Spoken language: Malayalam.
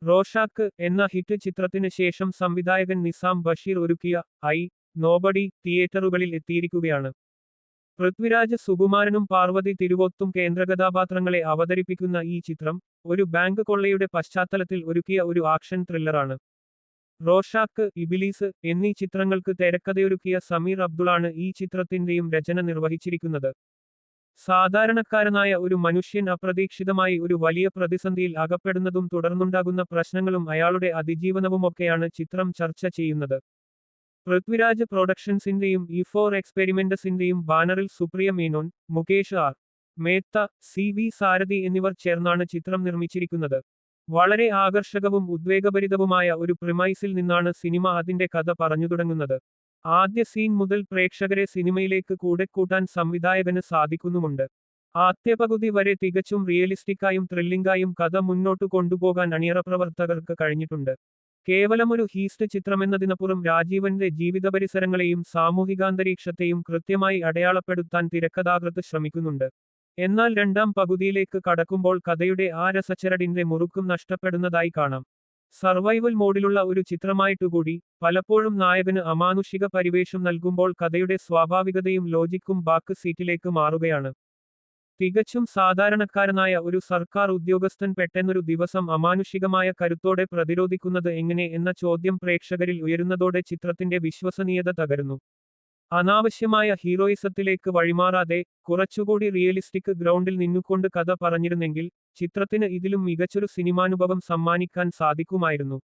റോഷാക്ക് എന്ന ഹിറ്റ് ചിത്രത്തിന് ശേഷം സംവിധായകൻ നിസാം ബഷീർ ഒരുക്കിയ ഐ നോബഡി തിയേറ്ററുകളിൽ എത്തിയിരിക്കുകയാണ്. പൃഥ്വിരാജ് സുകുമാരനും പാർവതി തിരുവോത്തും കേന്ദ്രകഥാപാത്രങ്ങളെ അവതരിപ്പിക്കുന്ന ഈ ചിത്രം ഒരു ബാങ്ക് കൊള്ളയുടെ പശ്ചാത്തലത്തിൽ ഒരുക്കിയ ഒരു ആക്ഷൻ ത്രില്ലറാണ്. റോഷാക്ക്, ഇബിലീസ് എന്നീ ചിത്രങ്ങൾക്ക് തിരക്കഥയൊരുക്കിയ സമീർ അബ്ദുളാണ് ഈ ചിത്രത്തിന്റെയും രചന നിർവഹിച്ചിരിക്കുന്നത്. സാധാരണക്കാരനായ ഒരു മനുഷ്യൻ അപ്രതീക്ഷിതമായി ഒരു വലിയ പ്രതിസന്ധിയിൽ അകപ്പെടുന്നതും തുടർന്നുണ്ടാകുന്ന പ്രശ്നങ്ങളും അയാളുടെ അതിജീവനവുമൊക്കെയാണ് ചിത്രം ചർച്ച ചെയ്യുന്നത്. പൃഥ്വിരാജ് പ്രൊഡക്ഷൻസിന്റെയും E4 എക്സ്പെരിമെന്റസിന്റെയും ബാനറിൽ സുപ്രിയ മേനോൻ, മുകേഷ് ആർ. മേത്ത, CV സാരഥി എന്നിവർ ചേർന്നാണ് ചിത്രം നിർമ്മിച്ചിരിക്കുന്നത്. വളരെ ആകർഷകവും ഉദ്വേഗഭരിതവുമായ ഒരു പ്രിമൈസിൽ നിന്നാണ് സിനിമ അതിന്റെ കഥ പറഞ്ഞുതുടങ്ങുന്നത്. ആദ്യ സീൻ മുതൽ പ്രേക്ഷകരെ സിനിമയിലേക്ക് കൂടെക്കൂട്ടാൻ സംവിധായകന് സാധിക്കുന്നുമുണ്ട്. ആദ്യപകുതി വരെ തികച്ചും റിയലിസ്റ്റിക്കായും ത്രില്ലിംഗായും കഥ മുന്നോട്ടു കൊണ്ടുപോകാൻ അണിയറ പ്രവർത്തകർക്ക് കഴിഞ്ഞിട്ടുണ്ട്. കേവലമൊരു ഹീസ്റ്റ് ചിത്രമെന്നതിനപ്പുറം രാജീവന്റെ ജീവിതപരിസരങ്ങളെയും സാമൂഹികാന്തരീക്ഷത്തെയും കൃത്യമായി അടയാളപ്പെടുത്താൻ തിരക്കഥാകൃത്ത് ശ്രമിക്കുന്നുണ്ട്. എന്നാൽ രണ്ടാം പകുതിയിലേക്ക് കടക്കുമ്പോൾ കഥയുടെ ആ രസച്ചരടിന്റെ മുറുക്കം നഷ്ടപ്പെടുന്നതായി കാണാം. സർവൈവൽ മോഡിലുള്ള ഒരു ചിത്രമായിട്ടുകൂടി പലപ്പോഴും നായകന് അമാനുഷിക പരിവേഷം നൽകുമ്പോൾ കഥയുടെ സ്വാഭാവികതയും ലോജിക്കും ബാക്ക് സീറ്റിലേക്ക് മാറുകയാണ്. തികച്ചും സാധാരണക്കാരനായ ഒരു സർക്കാർ ഉദ്യോഗസ്ഥൻ പെട്ടെന്നൊരു ദിവസം അമാനുഷികമായ കരുത്തോടെ പ്രതിരോധിക്കുന്നത് എങ്ങനെ എന്ന ചോദ്യം പ്രേക്ഷകരിൽ ഉയരുന്നതോടെ ചിത്രത്തിന്റെ വിശ്വസനീയത തകരുന്നു. അനാവശ്യമായ ഹീറോയിസത്തിലേക്ക് വഴിമാറാതെ കുറച്ചുകൂടി റിയലിസ്റ്റിക് ഗ്രൗണ്ടിൽ നിന്നുകൊണ്ട് കഥ പറഞ്ഞിരുന്നെങ്കിൽ ചിത്രത്തിന് ഇതിലും മികച്ചൊരു സിനിമാനുഭവം സമ്മാനിക്കാൻ സാധിക്കുമായിരുന്നു.